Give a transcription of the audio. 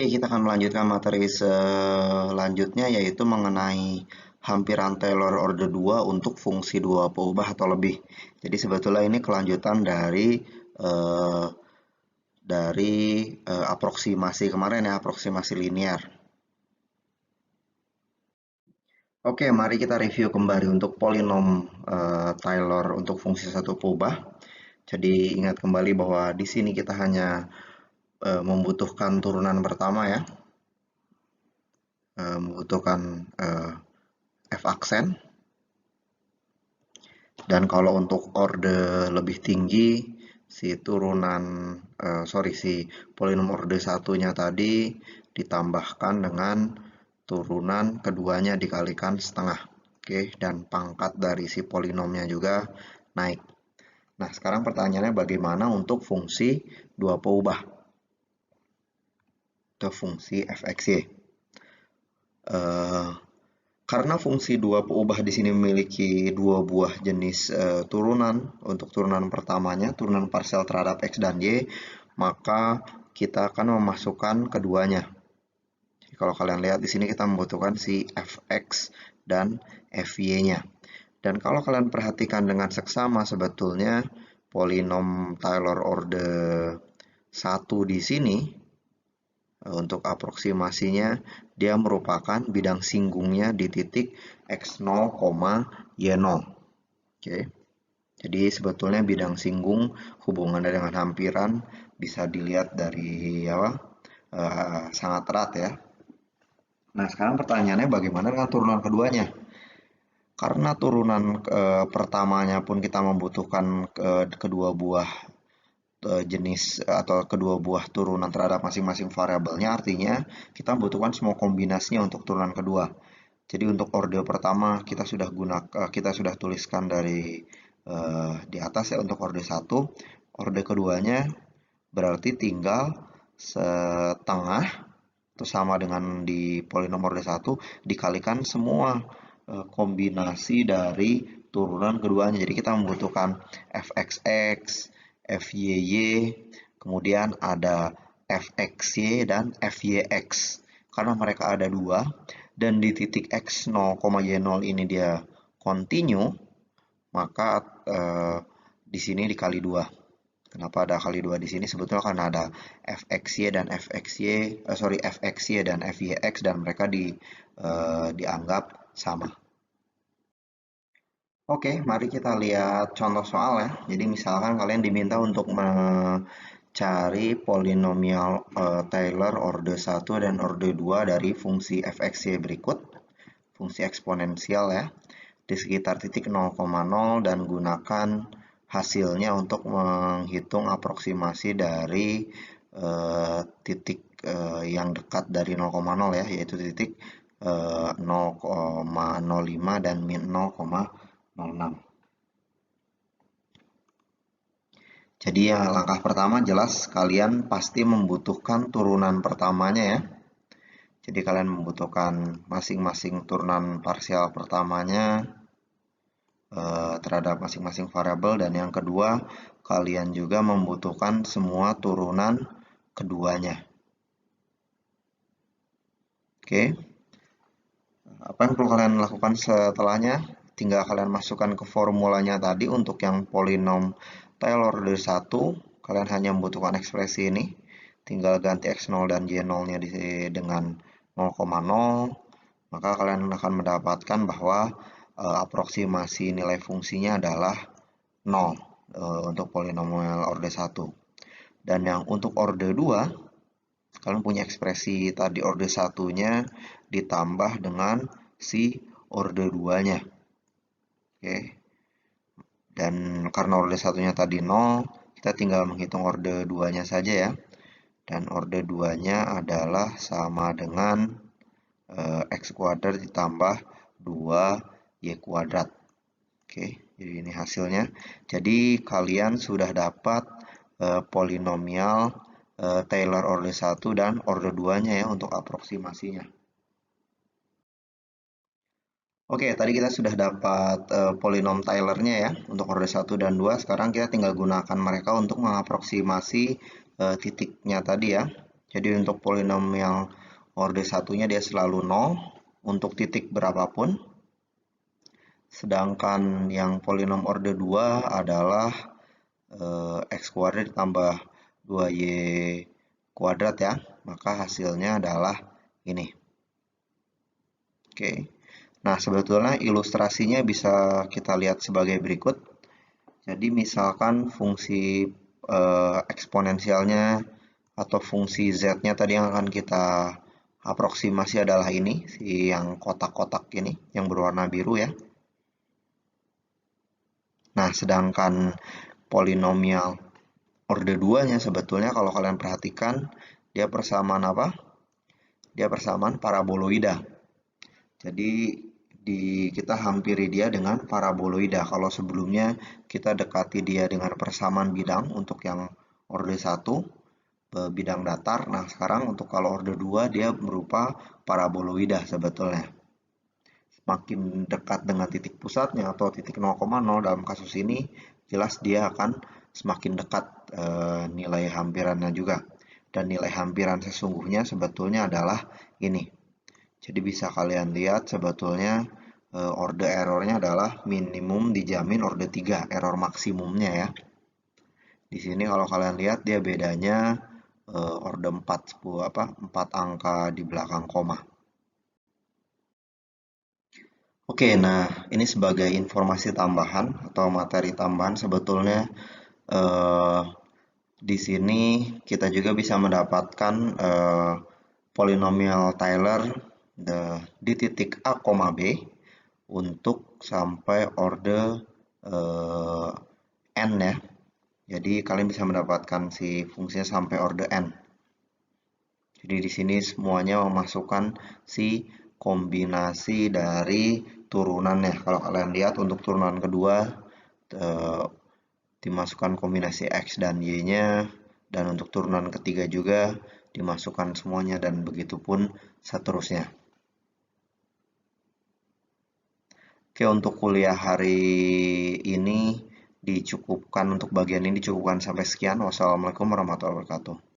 Oke, kita akan melanjutkan materi selanjutnya yaitu mengenai hampiran Taylor order 2 untuk fungsi dua peubah atau lebih. Jadi sebetulnya ini kelanjutan eh, aproksimasi kemarin ya, aproksimasi linear. Oke, mari kita review kembali untuk polinom Taylor untuk fungsi satu peubah. Jadi ingat kembali bahwa di sini kita hanya membutuhkan turunan pertama ya, membutuhkan F aksen. Dan kalau untuk orde lebih tinggi, si polinom orde satunya tadi ditambahkan dengan turunan keduanya dikalikan setengah. Oke, dan pangkat dari si polinomnya juga naik. Nah, sekarang pertanyaannya bagaimana untuk fungsi dua peubah atau fungsi fxy. Karena fungsi dua peubah di sini memiliki dua buah jenis turunan. Untuk turunan pertamanya, turunan parsial terhadap x dan y, maka kita akan memasukkan keduanya. Jadi, kalau kalian lihat di sini kita membutuhkan si fx dan fy-nya. Dan kalau kalian perhatikan dengan seksama, sebetulnya polinom Taylor order 1 di sini untuk aproksimasinya, dia merupakan bidang singgungnya di titik x0, y0. Oke. Jadi sebetulnya bidang singgung hubungannya dengan hampiran bisa dilihat dari sangat erat ya. Nah, sekarang pertanyaannya bagaimana dengan turunan keduanya? Karena turunan pertamanya pun kita membutuhkan kedua buah jenis atau kedua buah turunan terhadap masing-masing variabelnya, artinya kita membutuhkan semua kombinasinya untuk turunan kedua. Jadi untuk orde pertama kita sudah tuliskan dari di atas ya untuk orde 1. Orde keduanya berarti tinggal setengah itu sama dengan di polinom orde 1 dikalikan semua kombinasi dari turunan keduanya. Jadi kita membutuhkan fxx, fyy, kemudian ada fxy dan fyx. Karena mereka ada dua, dan di titik x0, y0 ini dia continue, maka di sini dikali 2. Kenapa ada kali 2 di sini? Sebetulnya karena ada fxy dan fyx dan mereka dianggap sama. Oke, mari kita lihat contoh soal ya. Jadi misalkan kalian diminta untuk mencari polinomial Taylor orde 1 dan orde 2 dari fungsi fxy berikut. Fungsi eksponensial ya. Di sekitar titik 0,0 dan gunakan hasilnya untuk menghitung aproksimasi dari titik yang dekat dari 0,0 ya, yaitu titik 0,05 dan min 0,06. Jadi ya langkah pertama jelas kalian pasti membutuhkan turunan pertamanya ya. Jadi kalian membutuhkan masing-masing turunan parsial pertamanya terhadap masing-masing variabel, dan yang kedua kalian juga membutuhkan semua turunan keduanya. Oke. Apa yang perlu kalian lakukan setelahnya? Tinggal kalian masukkan ke formulanya tadi untuk yang polinom Taylor order 1. Kalian hanya membutuhkan ekspresi ini. Tinggal ganti x0 dan y0-nya dengan 0,0. Maka kalian akan mendapatkan bahwa aproksimasi nilai fungsinya adalah 0 untuk polinomial orde 1. Dan yang untuk orde 2, kalian punya ekspresi tadi orde 1-nya ditambah dengan si orde 2-nya. Oke. Dan karena orde 1-nya tadi 0, kita tinggal menghitung orde 2-nya saja ya. Dan orde 2-nya adalah sama dengan x kuadrat ditambah 2y kuadrat. Oke, jadi ini hasilnya. Jadi kalian sudah dapat polinomial Taylor orde 1 dan orde 2-nya ya untuk aproksimasinya. Oke, tadi kita sudah dapat polinom Taylor-nya ya untuk orde 1 dan 2. Sekarang kita tinggal gunakan mereka untuk mengaproksimasi titiknya tadi ya. Jadi untuk polinomial orde 1-nya dia selalu 0 untuk titik berapapun. Sedangkan yang polinom orde 2 adalah x kuadrat ditambah 2y kuadrat ya. Maka hasilnya adalah ini. Oke. Nah, sebetulnya ilustrasinya bisa kita lihat sebagai berikut. Jadi misalkan fungsi eksponensialnya atau fungsi z-nya tadi yang akan kita aproksimasi adalah ini, si yang kotak-kotak ini, yang berwarna biru ya. Nah, sedangkan polinomial orde 2-nya sebetulnya kalau kalian perhatikan, dia persamaan apa? Dia persamaan paraboloida. Jadi kita hampiri dia dengan paraboloida. Kalau sebelumnya kita dekati dia dengan persamaan bidang untuk yang orde 1, bidang datar. Nah, sekarang untuk kalau orde 2 dia berupa paraboloida sebetulnya. Semakin dekat dengan titik pusatnya atau titik 0,0 dalam kasus ini, jelas dia akan semakin dekat nilai hampirannya juga. Dan nilai hampiran sesungguhnya sebetulnya adalah ini. Jadi bisa kalian lihat sebetulnya orde errornya adalah minimum dijamin orde 3, error maksimumnya ya. Di sini kalau kalian lihat dia bedanya orde 4 angka di belakang koma. Oke, nah ini sebagai informasi tambahan atau materi tambahan sebetulnya di sini kita juga bisa mendapatkan polinomial Taylor di titik A, B untuk sampai orde n ya. Jadi kalian bisa mendapatkan si fungsinya sampai orde n. Jadi di sini semuanya memasukkan si kombinasi dari turunannya. Kalau kalian lihat untuk turunan kedua dimasukkan kombinasi x dan y-nya, dan untuk turunan ketiga juga dimasukkan semuanya, dan begitu pun seterusnya. Oke, untuk kuliah hari ini dicukupkan, untuk bagian ini dicukupkan sampai sekian. Wassalamualaikum warahmatullahi wabarakatuh.